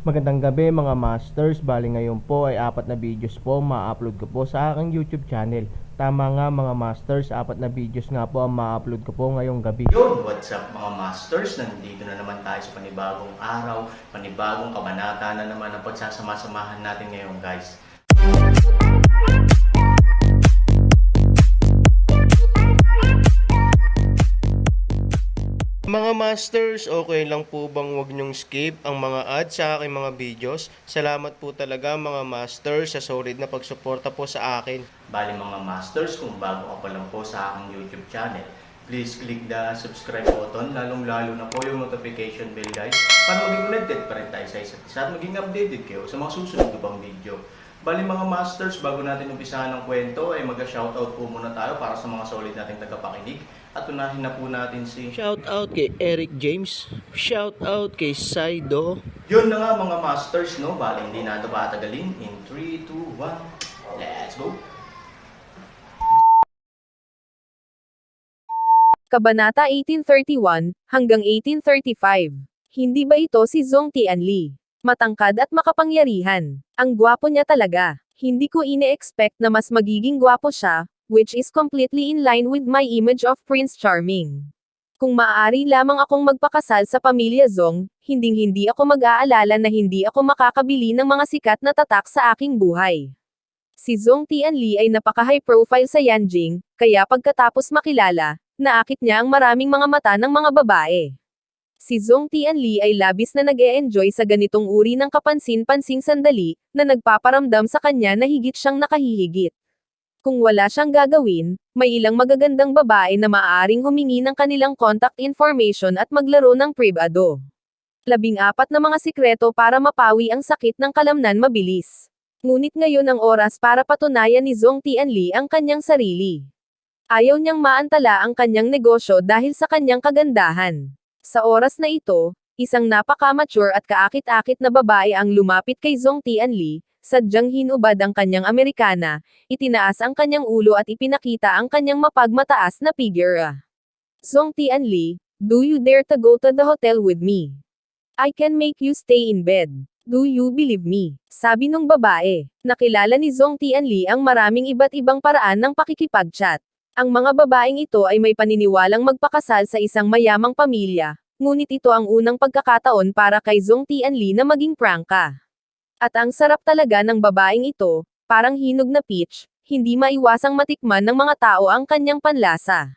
Magandang gabi mga masters, bali ngayon po ay 4 na videos po ma-upload ko po sa aking YouTube channel. Tama nga mga masters, 4 na videos nga po ang ma-upload ko po ngayong gabi. Yun, what's up mga masters? Nandito na naman tayo sa panibagong araw, panibagong kabanata na naman ang pagsasama-samahan natin ngayon guys. Mga masters, okay lang po bang wag nyong skip ang mga ads sa aking mga videos? Salamat po talaga mga masters sa solid na pagsuporta po sa akin. Bali mga masters, kung bago ka pa lang po sa aking YouTube channel, please click the subscribe button, lalong-lalo na po yung notification bell guys, para maging connected pa rin tayo sa isa't isa at maging updated kayo sa mga susunod na pang video. Bali mga masters, bago natin umpisahan ng kwento ay mag-shoutout po muna tayo para sa mga solid nating tagapakinig at unahin na po natin si Shout out kay Eric James, shout out kay Saido. Yun na nga mga masters, no? Bali hindi na ito patagalin. In 3, 2, 1, let's go! Kabanata 1831 hanggang 1835. Hindi ba ito si Zhong Tianli? Matangkad at makapangyarihan. Ang gwapo niya talaga. Hindi ko ine-expect na mas magiging gwapo siya, which is completely in line with my image of Prince Charming. Kung maaari lamang akong magpakasal sa pamilya Zhong, hinding-hindi ako mag-aalala na hindi ako makakabili ng mga sikat na tatak sa aking buhay. Si Zhong Tianli ay napaka-high profile sa Yanjing, kaya pagkatapos makilala, naakit niya ang maraming mga mata ng mga babae. Si Zhong Tianli ay labis na nag-e-enjoy sa ganitong uri ng kapansin-pansing sandali, na nagpaparamdam sa kanya na higit siyang nakahihigit. Kung wala siyang gagawin, may ilang magagandang babae na maaaring humingi ng kanilang contact information at maglaro ng privado. 14 na mga sikreto para mapawi ang sakit ng kalamnan mabilis. Ngunit ngayon ang oras para patunayan ni Zhong Tianli ang kanyang sarili. Ayaw niyang maantala ang kanyang negosyo dahil sa kanyang kagandahan. Sa oras na ito, isang napaka-mature at kaakit-akit na babae ang lumapit kay Zhong Tianli, sadyang hinubad ang kanyang Amerikana, itinaas ang kanyang ulo at ipinakita ang kanyang mapagmataas na figure. Zhong Tianli, do you dare to go to the hotel with me? I can make you stay in bed. Do you believe me? Sabi nung babae. Nakilala ni Zhong Tianli ang maraming iba't ibang paraan ng pakikipag-chat. Ang mga babaeng ito ay may paniniwalang magpakasal sa isang mayamang pamilya, ngunit ito ang unang pagkakataon para kay Zhong Tianli na maging prangka. At ang sarap talaga ng babaeng ito, parang hinog na peach, hindi maiwasang matikman ng mga tao ang kanyang panlasa.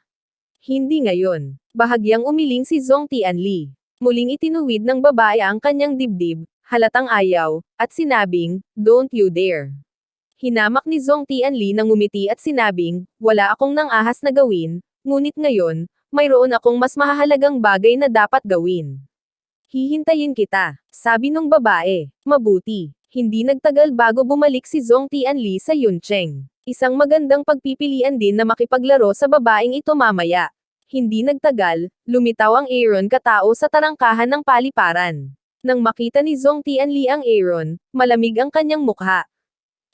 Hindi ngayon. Bahagyang umiling si Zhong Tianli. Muling itinuwid ng babae ang kanyang dibdib, halatang ayaw, at sinabing, "Don't you dare." Hinamak ni Zhong Tianli nang ngumiti at sinabing, "Wala akong nang ahas na gawin, ngunit ngayon, mayroon akong mas mahahalagang bagay na dapat gawin. Hihintayin kita," sabi nung babae. Mabuti. Hindi nagtagal bago bumalik si Zhong Tianli sa Yuncheng. Isang magandang pagpipilian din na makipaglaro sa babaeng ito mamaya. Hindi nagtagal, lumitaw ang Aaron katao sa tarangkahan ng paliparan. Nang makita ni Zhong Tianli ang Aaron, malamig ang kanyang mukha.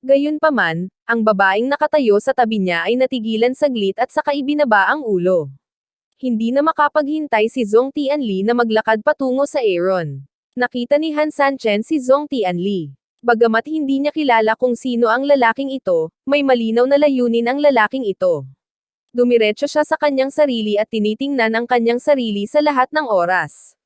Gayunpaman, ang babaeng nakatayo sa tabi niya ay natigilan saglit at saka ibinaba ang ulo. Hindi na makapaghintay si Zhong Tianli na maglakad patungo sa Aaron. Nakita ni Han Sanchen si Zhong Tianli. Bagamat hindi niya kilala kung sino ang lalaking ito, may malinaw na layunin ang lalaking ito. Dumiretso siya sa kanyang sarili at tinitingnan ang kanyang sarili sa lahat ng oras.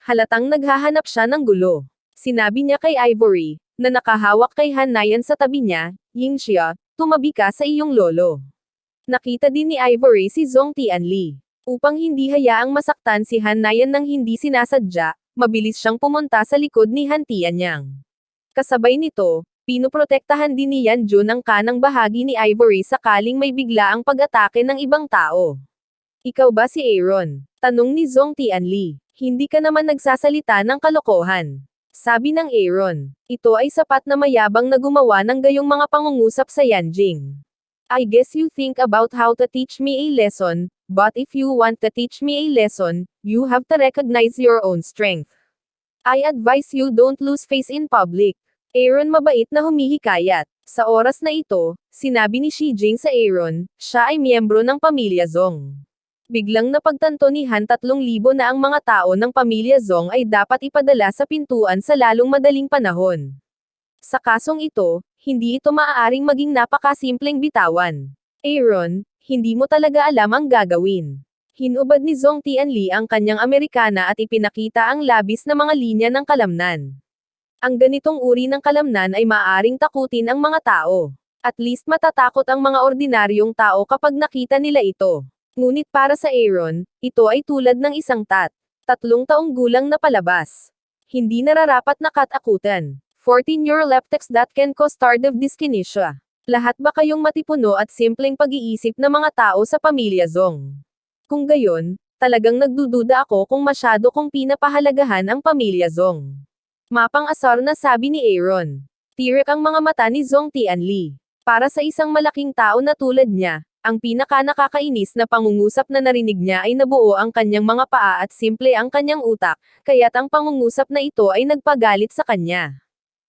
Halatang naghahanap siya ng gulo. Sinabi niya kay Ivory, na nakahawak kay Han Nayan sa tabi niya, "Yingxia, tumabi ka sa iyong lolo." Nakita din ni Ivory si Zhong Tianli. Upang hindi hayaang masaktan si Han Nayan nang hindi sinasadya, mabilis siyang pumunta sa likod ni Han Tianyang. Kasabay nito, pinoprotektahan din ni Yan Jun ang kanang bahagi ni Ivory sakaling may biglaang pag-atake ng ibang tao. "Ikaw ba si Aaron?" tanong ni Zhong Tianli. "Hindi ka naman nagsasalita ng kalokohan," sabi ng Aaron. Ito ay sapat na mayabang na gumawa ng gayong mga pangungusap sa Yanjing. "I guess you think about how to teach me a lesson, but if you want to teach me a lesson, you have to recognize your own strength. I advise you don't lose face in public." Aaron mabait na humihikayat. Sa oras na ito, sinabi ni Shi Jing sa Aaron, siya ay miyembro ng pamilya Zhong. Biglang napagtanto ni Han 3,000 na ang mga tao ng pamilya Zong ay dapat ipadala sa pintuan sa lalong madaling panahon. Sa kasong ito, hindi ito maaaring maging napakasimpleng bitawan. Aaron, hindi mo talaga alam ang gagawin. Hinubad ni Zong Tianli ang kanyang Amerikana at ipinakita ang labis na mga linya ng kalamnan. Ang ganitong uri ng kalamnan ay maaaring takutin ang mga tao. At least matatakot ang mga ordinaryong tao kapag nakita nila ito. Ngunit para sa Aaron, ito ay tulad ng isang 3 taong gulang na palabas. Hindi nararapat na katakutan. 14-year leptex that can cause tardive dyskinesia. Lahat ba kayong matipuno at simpleng pag-iisip na mga tao sa pamilya Zong? Kung gayon, talagang nagdududa ako kung masyado kong pinapahalagahan ang pamilya Zong. Mapang-asar na sabi ni Aaron. Tirik ang mga mata ni Zong Tianli. Para sa isang malaking tao na tulad niya, ang pinaka-nakakainis na pangungusap na narinig niya ay nabuo ang kanyang mga paa at simple ang kanyang utak, kaya't ang pangungusap na ito ay nagpagalit sa kanya.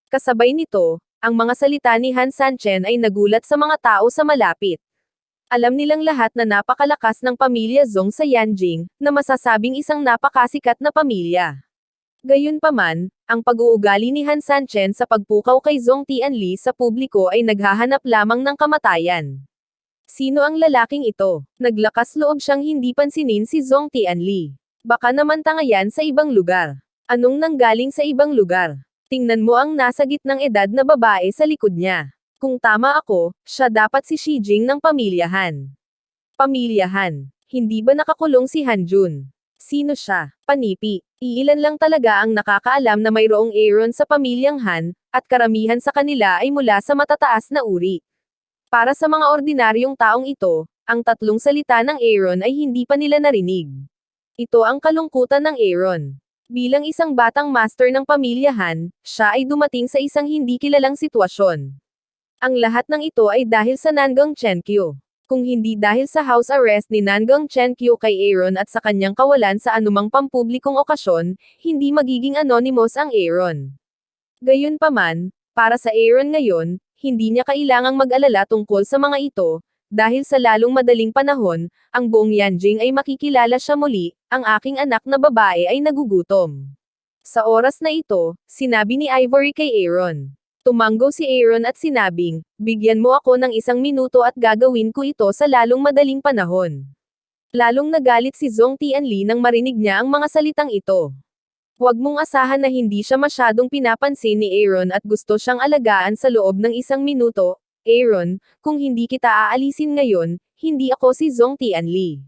Kasabay nito, ang mga salita ni Han Sanchen ay nagulat sa mga tao sa malapit. Alam nilang lahat na napakalakas ng pamilya Zong sa Yanjing, na masasabing isang napakasikat na pamilya. Gayunpaman, ang pag-uugali ni Han Sanchen sa pagpukaw kay Zong Tianli sa publiko ay naghahanap lamang ng kamatayan. Sino ang lalaking ito? Naglakas loob siyang hindi pansinin si Zong Tianli. Baka naman tanga yan sa ibang lugar. Anong nanggaling sa ibang lugar? Tingnan mo ang nasa gitnang edad na babae sa likod niya. Kung tama ako, siya dapat si Xi Jing ng pamilyahan. Pamilyahan. Hindi ba nakakulong si Han Jun? Sino siya? Panipi. Iilan lang talaga ang nakakaalam na mayroong Aaron sa pamilyang Han, at karamihan sa kanila ay mula sa matataas na uri. Para sa mga ordinaryong taong ito, ang 3 salita ng Aaron ay hindi pa nila narinig. Ito ang kalungkutan ng Aaron. Bilang isang batang master ng pamilya Han, siya ay dumating sa isang hindi kilalang sitwasyon. Ang lahat ng ito ay dahil sa Nangang Chenkyu. Kung hindi dahil sa house arrest ni Nangang Chenkyu kay Aaron at sa kanyang kawalan sa anumang pampublikong okasyon, hindi magiging anonymous ang Aaron. Gayunpaman, para sa Aaron ngayon, hindi niya kailangang mag-alala tungkol sa mga ito, dahil sa lalong madaling panahon, ang buong Yanjing ay makikilala siya muli, ang aking anak na babae ay nagugutom. Sa oras na ito, sinabi ni Ivory kay Aaron. Tumanggo si Aaron at sinabing, bigyan mo ako ng 1 minuto at gagawin ko ito sa lalong madaling panahon. Lalong nagalit si Zong Tianli nang marinig niya ang mga salitang ito. Huwag mong asahan na hindi siya masyadong pinapansin ni Aaron at gusto siyang alagaan sa loob ng 1 minuto. Aaron, kung hindi kita aalisin ngayon, hindi ako si Zong Tianli.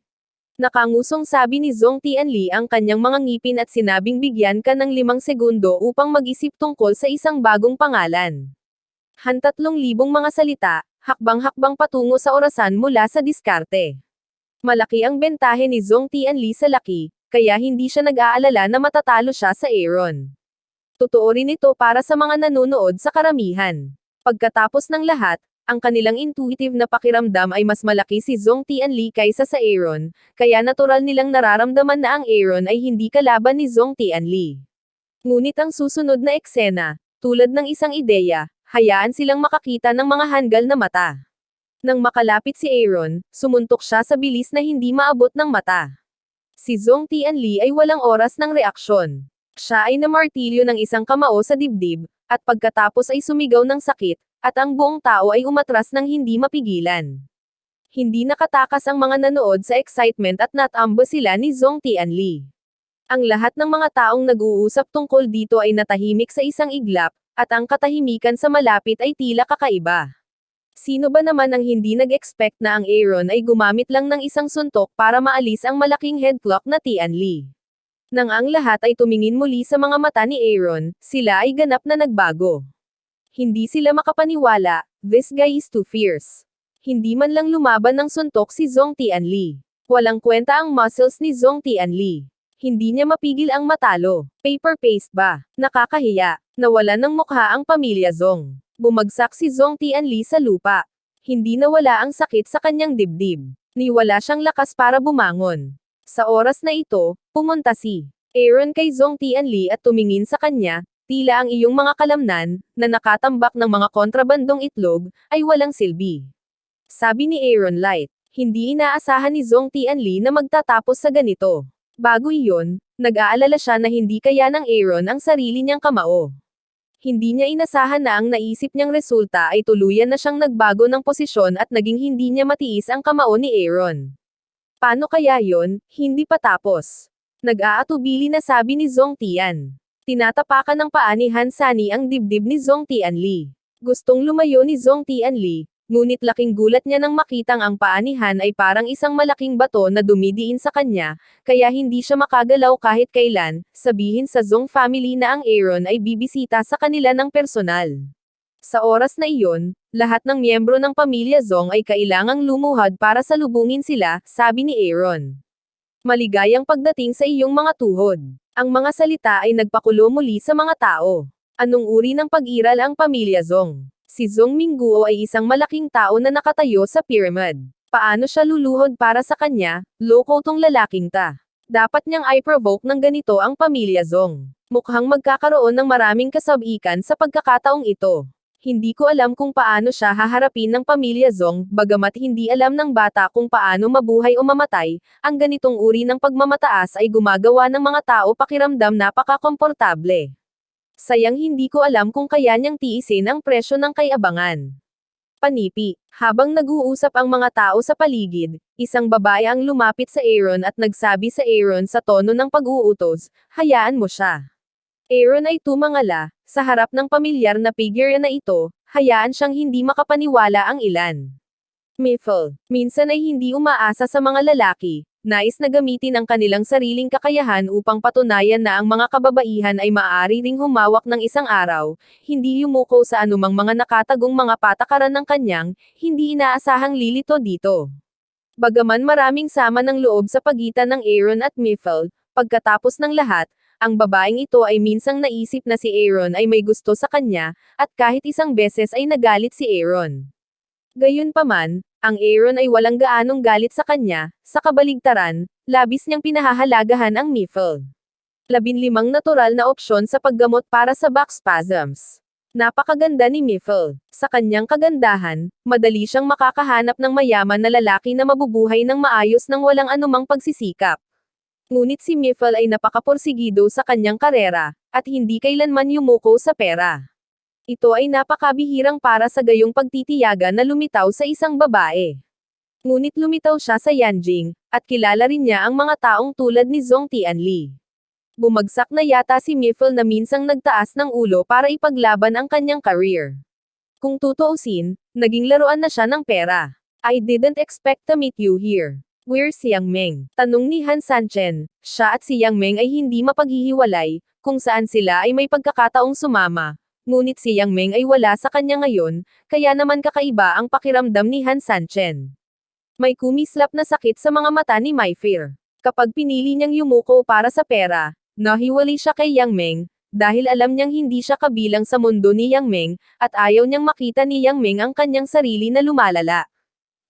Nakangusong sabi ni Zong Tianli ang kanyang mga ngipin at sinabing bigyan ka ng 5 segundo upang mag-isip tungkol sa isang bagong pangalan. Han 3,000 mga salita, hakbang-hakbang patungo sa orasan mula sa diskarte. Malaki ang bentahe ni Zong Tianli sa laki, kaya hindi siya nag-aalala na matatalo siya sa Aaron. Totoo rin ito para sa mga nanonood sa karamihan. Pagkatapos ng lahat, ang kanilang intuitive na pakiramdam ay mas malaki si Zong Tianli kaysa sa Aaron, kaya natural nilang nararamdaman na ang Aaron ay hindi kalaban ni Zong Tianli. Ngunit ang susunod na eksena, tulad ng isang ideya, hayaan silang makakita ng mga hanggal na mata. Nang makalapit si Aaron, sumuntok siya sa bilis na hindi maabot ng mata. Si Zong Tianli ay walang oras ng reaksyon. Siya ay namartilyo ng isang kamao sa dibdib, at pagkatapos ay sumigaw ng sakit, at ang buong tao ay umatras ng hindi mapigilan. Hindi nakatakas ang mga nanood sa excitement at natamba sila ni Zong Tianli. Ang lahat ng mga taong nag-uusap tungkol dito ay natahimik sa isang iglap, at ang katahimikan sa malapit ay tila kakaiba. Sino ba naman ang hindi nag-expect na ang Aaron ay gumamit lang ng isang suntok para maalis ang malaking head clock na Tianli? Nang ang lahat ay tumingin muli sa mga mata ni Aaron, sila ay ganap na nagbago. Hindi sila makapaniwala, this guy is too fierce. Hindi man lang lumaban ng suntok si Zong Tianli. Walang kwenta ang muscles ni Zong Tianli. Hindi niya mapigil ang matalo. Paper paste ba? Nakakahiya. Nawalan ng mukha ang pamilya Zong. Bumagsak si Zong Tianli sa lupa. Hindi nawala ang sakit sa kanyang dibdib. Niwala siyang lakas para bumangon. Sa oras na ito, pumunta si Aaron kay Zong Tianli at tumingin sa kanya, tila ang iyong mga kalamnan, na nakatambak ng mga kontrabandong itlog, ay walang silbi. Sabi ni Aaron light. Hindi inaasahan ni Zhong Tianli na magtatapos sa ganito. Bago iyon, nag-aalala siya na hindi kaya ng Aaron ang sarili niyang kamao. Hindi niya inasahan na ang naisip niyang resulta ay tuluyan na siyang nagbago ng posisyon at naging hindi niya matiis ang kamao ni Aaron. Paano kaya yon? Hindi pa tapos. Nag-aatubili na sabi ni Zhong Tian. Tinatapakan ng paa ni Han Sani ang dibdib ni Zhong Tianli. Gustong lumayo ni Zhong Tianli, ngunit laking gulat niya nang makitang ang paa ni Han ay parang isang malaking bato na dumidiin sa kanya, kaya hindi siya makagalaw kahit kailan, sabihin sa Zhong family na ang Aaron ay bibisita sa kanila ng personal. Sa oras na iyon, lahat ng miyembro ng pamilya Zhong ay kailangang lumuhad para salubungin sila, sabi ni Aaron. Maligayang pagdating sa iyong mga tuhod. Ang mga salita ay nagpakulo muli sa mga tao. Anong uri ng pag-iral ang pamilya Zhong? Si Zhong Mingguo ay isang malaking tao na nakatayo sa pyramid. Paano siya luluhod para sa kanya? Loko tong lalaking ta. Dapat niyang i-provoke ng ganito ang pamilya Zhong. Mukhang magkakaroon ng maraming kasabikan sa pagkakataong ito. Hindi ko alam kung paano siya haharapin ng pamilya Zhong, bagamat hindi alam ng bata kung paano mabuhay o mamatay, ang ganitong uri ng pagmamataas ay gumagawa ng mga tao pakiramdam napaka-komportable. Sayang hindi ko alam kung kaya niyang tiisin ang presyo ng kayabangan. Panipi. Habang nag-uusap ang mga tao sa paligid, isang babae ang lumapit sa Aaron at nagsabi sa Aaron sa tono ng pag-uutos, hayaan mo siya. Aaron ay tumangala, sa harap ng pamilyar na figure na ito, hayaan siyang hindi makapaniwala ang ilan. Miffle. Minsan ay hindi umaasa sa mga lalaki, nais na gamitin ang kanilang sariling kakayahan upang patunayan na ang mga kababaihan ay maaari ring humawak ng isang araw, hindi yumuko sa anumang mga nakatagong mga patakaran ng kanyang, hindi inaasahang lilito dito. Bagaman maraming sama ng loob sa pagitan ng Aaron at Miffle, pagkatapos ng lahat, ang babaeng ito ay minsang naisip na si Aaron ay may gusto sa kanya, at kahit isang beses ay nagalit si Aaron. Gayunpaman, ang Aaron ay walang gaanong galit sa kanya, sa kabaligtaran, labis niyang pinahahalagahan ang Miffle. 15 natural na opsyon sa paggamot para sa back spasms. Napakaganda ni Miffle. Sa kanyang kagandahan, madali siyang makakahanap ng mayaman na lalaki na mabubuhay ng maayos nang walang anumang pagsisikap. Ngunit si Miffle ay napakaporsigido sa kanyang karera, at hindi kailanman yumuko sa pera. Ito ay napakabihirang para sa gayong pagtitiyaga na lumitaw sa isang babae. Ngunit lumitaw siya sa Yanjing, at kilala rin niya ang mga taong tulad ni Zhong Tianli. Bumagsak na yata si Miffle na minsang nagtaas ng ulo para ipaglaban ang kanyang career. Kung tutuusin, naging laruan na siya ng pera. I didn't expect to meet you here. Where's Yang Meng? Tanong ni Han Sanchen. Siya at si Yang Meng ay hindi mapaghihiwalay, kung saan sila ay may pagkakataong sumama. Ngunit si Yang Meng ay wala sa kanya ngayon, kaya naman kakaiba ang pakiramdam ni Han Sanchen. May kumislap na sakit sa mga mata ni Myfair. Kapag pinili niyang yumuko para sa pera, nahiwalay siya kay Yang Meng, dahil alam niyang hindi siya kabilang sa mundo ni Yang Meng, at ayaw niyang makita ni Yang Meng ang kanyang sarili na lumalala.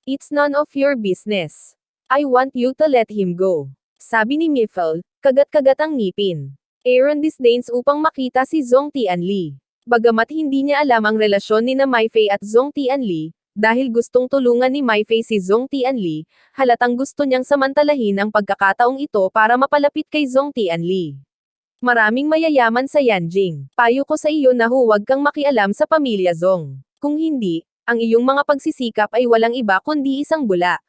It's none of your business. I want you to let him go. Sabi ni Miffle, kagat-kagat ang ngipin. Aaron disdains upang makita si Zhong Tianli. Bagamat hindi niya alam ang relasyon ni na Myfei at Zhong Tianli, dahil gustong tulungan ni Myfei si Zhong Tianli, halatang gusto niyang samantalahin ang pagkakataong ito para mapalapit kay Zhong Tianli. Maraming mayayaman sa Yanjing. Payo ko sa iyo na huwag kang makialam sa pamilya Zhong. Kung hindi, ang iyong mga pagsisikap ay walang iba kundi isang bula.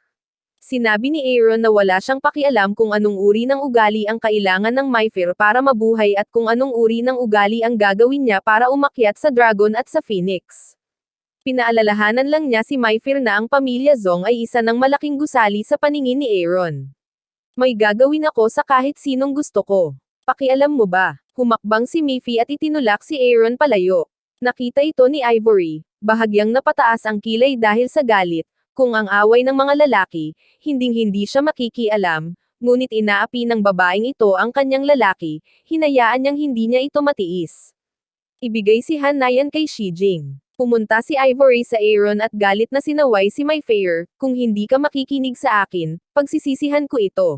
Sinabi ni Aaron na wala siyang pakialam kung anong uri ng ugali ang kailangan ng Myfair para mabuhay at kung anong uri ng ugali ang gagawin niya para umakyat sa Dragon at sa Phoenix. Pinaalalahanan lang niya si Myfair na ang pamilya Zhong ay isa ng malaking gusali sa paningin ni Aaron. May gagawin ako sa kahit sinong gusto ko. Pakialam mo ba? Humakbang si Miffy at itinulak si Aaron palayo. Nakita ito ni Ivory, bahagyang napataas ang kilay dahil sa galit. Kung ang away ng mga lalaki, hinding-hindi siya makikialam, ngunit inaapi ng babaeng ito ang kanyang lalaki, hinayaan niyang hindi niya ito matiis. Ibigay si Han Nayan kay Shi Jing. Pumunta si Ivory sa Aaron at galit na sinaway si Myfair, kung hindi ka makikinig sa akin, pagsisisihan ko ito.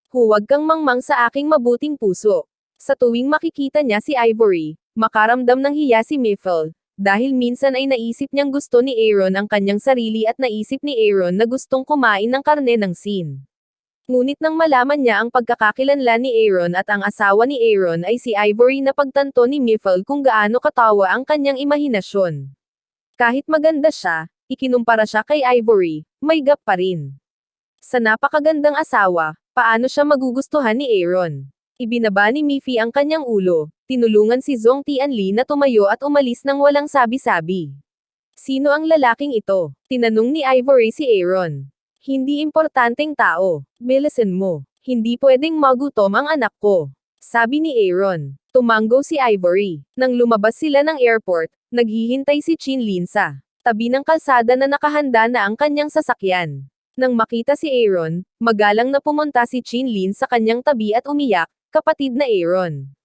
Huwag kang mangmang sa aking mabuting puso. Sa tuwing makikita niya si Ivory, makaramdam ng hiya si Miffle, dahil minsan ay naisip niyang gusto ni Aaron ang kanyang sarili at naisip ni Aaron na gustong kumain ng karne ng Sin. Ngunit nang malaman niya ang pagkakakilanlan ni Aaron at ang asawa ni Aaron ay si Ivory, na pagtanto ni Miffle kung gaano katawa ang kanyang imahinasyon. Kahit maganda siya, ikinumpara siya kay Ivory, may gap pa rin. Sa napakagandang asawa, paano siya magugustuhan ni Aaron? Ibinaba ni Miffy ang kanyang ulo, tinulungan si Zong Tianli na tumayo at umalis nang walang sabi-sabi. Sino ang lalaking ito? Tinanong ni Ivory si Aaron. Hindi importanteng tao, bilisan mo. Hindi pwedeng magutom ang anak ko. Sabi ni Aaron. Tumanggo si Ivory. Nang lumabas sila ng airport, naghihintay si Chinlin sa tabi ng kalsada na nakahanda na ang kanyang sasakyan. Nang makita si Aaron, magalang na pumunta si Chinlin sa kanyang tabi at umiyak, "Kapatid na Aaron."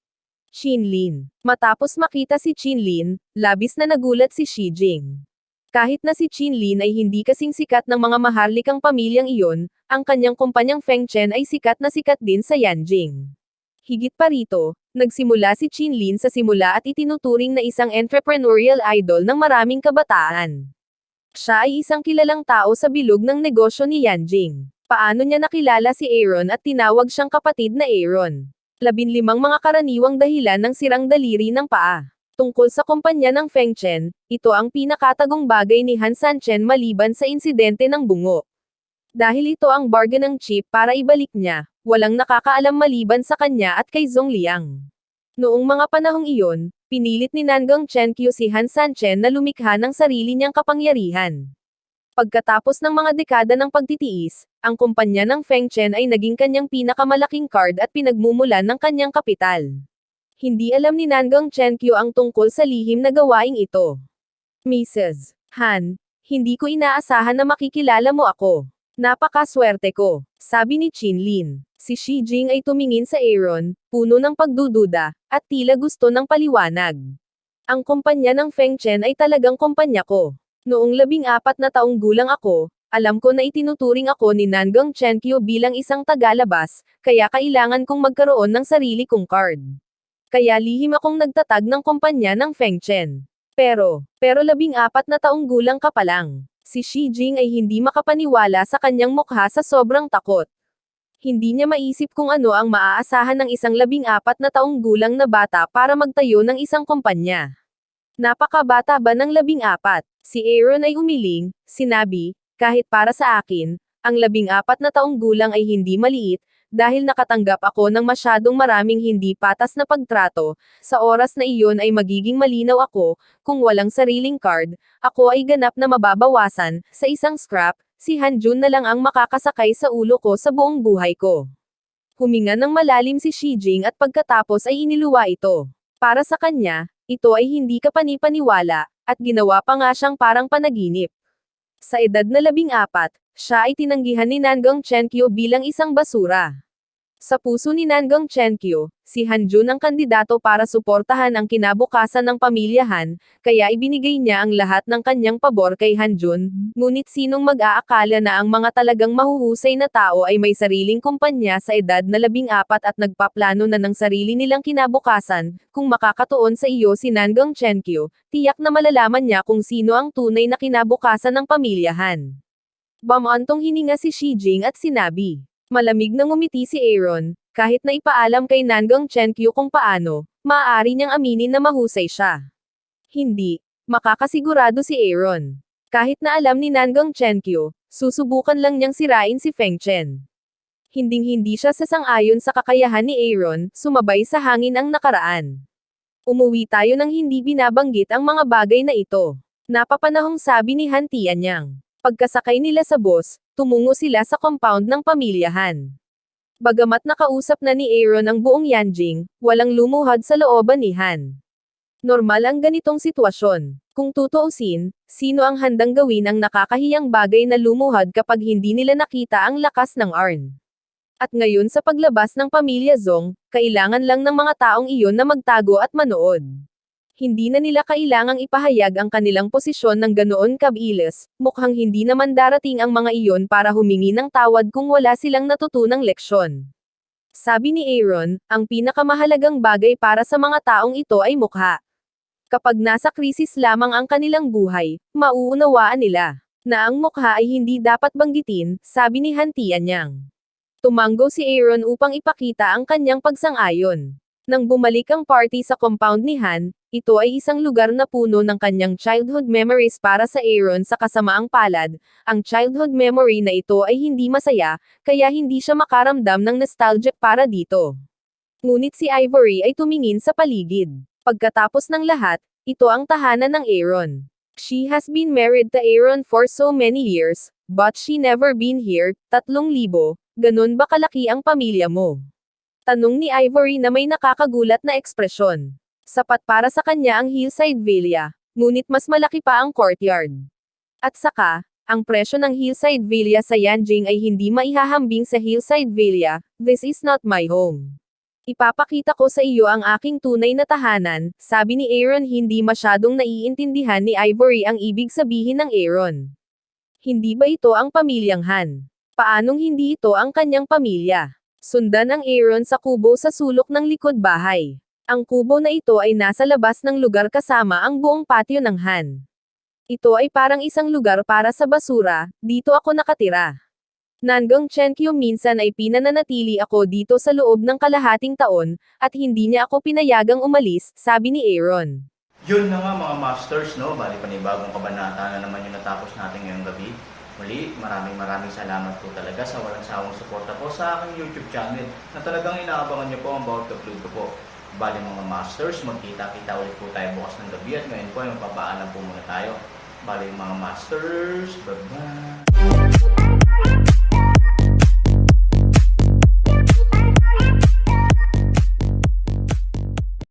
Chinlin. Matapos makita si Chinlin, labis na nagulat si Shijing. Kahit na si Chinlin ay hindi kasing sikat ng mga maharlikang pamilyang iyon, ang kanyang kumpanyang Feng Chen ay sikat na sikat din sa Yanjing. Higit pa rito, nagsimula si Chinlin sa simula at itinuturing na isang entrepreneurial idol ng maraming kabataan. Siya ay isang kilalang tao sa bilog ng negosyo ni Yanjing. Paano niya nakilala si Aaron at tinawag siyang kapatid na Aaron? 15 mga karaniwang dahilan ng sirang daliri ng paa. Tungkol sa kumpanya ng Feng Chen, ito ang pinakatagong bagay ni Han Sanchen maliban sa insidente ng bungo. Dahil ito ang bargain ng chip para ibalik niya, walang nakakaalam maliban sa kanya at kay Zhong Liang. Noong mga panahong iyon, pinilit ni Nangang Chenkyu si Han Sanchen na lumikha ng sarili niyang kapangyarihan. Pagkatapos ng mga dekada ng pagtitiis, ang kumpanya ng Feng Chen ay naging kanyang pinakamalaking card at pinagmumulan ng kanyang kapital. Hindi alam ni Nangang Chenkyu ang tungkol sa lihim na gawaing ito. Mrs. Han, hindi ko inaasahan na makikilala mo ako. Napakaswerte ko, sabi ni Chinlin. Si Shijing ay tumingin sa Aaron, puno ng pagdududa, at tila gusto ng paliwanag. Ang kumpanya ng Feng Chen ay talagang kumpanya ko. Noong 14 na taong gulang ako, alam ko na itinuturing ako ni Nangang Chenkyu bilang isang tagalabas, kaya kailangan kong magkaroon ng sarili kong card. Kaya lihim akong nagtatag ng kumpanya ng Feng Chen. Pero 14 na taong gulang ka pa lang. Si Shijing ay hindi makapaniwala sa kanyang mukha sa sobrang takot. Hindi niya maisip kung ano ang maaasahan ng isang 14 na taong gulang na bata para magtayo ng isang kumpanya. Napakabata ba ng 14? Si Aaron ay umiling, sinabi, kahit para sa akin, ang 14 na taong gulang ay hindi maliit, dahil nakatanggap ako ng masyadong maraming hindi patas na pagtrato, sa oras na iyon ay magiging malinaw ako, kung walang sariling card, ako ay ganap na mababawasan, sa isang scrap, si Hanjun na lang ang makakasakay sa ulo ko sa buong buhay ko. Huminga ng malalim si Shijing at pagkatapos ay iniluwa ito. Para sa kanya, ito ay hindi kapanipaniwala, at ginawa pa nga siyang parang panaginip. Sa edad na 14, siya ay tinanggihan ni Nangang Chenkyu bilang isang basura. Sa puso ni Nangang Chenkyu, si Hanjun ang kandidato para suportahan ang kinabukasan ng pamilya Han, kaya ibinigay niya ang lahat ng kanyang pabor kay Hanjun, ngunit sinong mag-aakala na ang mga talagang mahuhusay na tao ay may sariling kumpanya sa edad na 14 at nagpaplano na ng sarili nilang kinabukasan, kung makakatuon sa iyo si Nangang Chenkyu, tiyak na malalaman niya kung sino ang tunay na kinabukasan ng pamilya Han. Bamantong hininga si Shijing at sinabi. Malamig na ngumiti si Aaron, kahit na ipaalam kay Nangang Chenkyu kung paano, maaari niyang aminin na mahusay siya. Hindi, makakasigurado si Aaron. Kahit na alam ni Nangang Chenkyu, susubukan lang niyang sirain si Feng Chen. Hinding-hindi siya sasang-ayon sa kakayahan ni Aaron, sumabay sa hangin ang nakaraan. Umuwi tayo nang hindi binabanggit ang mga bagay na ito. Napapanahong sabi ni Han Tianyang. Pagkasakay nila sa bus, tumungo sila sa compound ng pamilya Han. Bagamat nakausap na ni Aaron ang buong Yanjing, walang lumuhad sa looban ni Han. Normal ang ganitong sitwasyon. Kung tutuusin, sino ang handang gawin ang nakakahiyang bagay na lumuhad kapag hindi nila nakita ang lakas ng Arn? At ngayon sa paglabas ng pamilya Zong, kailangan lang ng mga taong iyon na magtago at manood. Hindi na nila kailangang ipahayag ang kanilang posisyon ng ganoon kabilis, mukhang hindi naman darating ang mga iyon para humingi ng tawad kung wala silang natutunang leksyon. Sabi ni Aaron, ang pinakamahalagang bagay para sa mga taong ito ay mukha. Kapag nasa krisis lamang ang kanilang buhay, mauunawaan nila na ang mukha ay hindi dapat banggitin, sabi ni Han Tianyang. Tumanggo si Aaron upang ipakita ang kanyang pagsang-ayon. Nang bumalik ang party sa compound ni Han, ito ay isang lugar na puno ng kanyang childhood memories para sa Aaron sa kasamaang palad. Ang childhood memory na ito ay hindi masaya, kaya hindi siya makaramdam ng nostalgic para dito. Ngunit si Ivory ay tumingin sa paligid. Pagkatapos ng lahat, ito ang tahanan ng Aaron. She has been married to Aaron for so many years, but she never been here. 3,000, ganun ba kalaki ang pamilya mo? Tanong ni Ivory na may nakakagulat na ekspresyon. Sapat para sa kanya ang hillside villa, ngunit mas malaki pa ang courtyard. At saka, ang presyo ng hillside villa sa Yanjing ay hindi maihahambing sa hillside villa. This is not my home. Ipapakita ko sa iyo ang aking tunay na tahanan, sabi ni Aaron. Hindi masyadong naiintindihan ni Ivory ang ibig sabihin ng Aaron. Hindi ba ito ang pamilyang Han? Paanong hindi ito ang kanyang pamilya? Sundan ang Aaron sa kubo sa sulok ng likod bahay. Ang kubo na ito ay nasa labas ng lugar kasama ang buong patio ng Han. Ito ay parang isang lugar para sa basura, dito ako nakatira. Hanggang Chenkyo minsan ay pinananatili ako dito sa loob ng kalahating taon, at hindi niya ako pinayagang umalis, sabi ni Aaron. Yun na nga mga masters, no? Bali panibagong kabanata na naman yung natapos natin ngayong gabi. Muli, maraming salamat po talaga sa walang sawang suporta po sa aking YouTube channel na talagang inaabangan niyo po ang bawat upload ko po. Bali mga masters, magkita-kita ulit po tayo bukas ng gabi at ngayon po ay magpapaalam po muna tayo. Bali mga masters, bye-bye!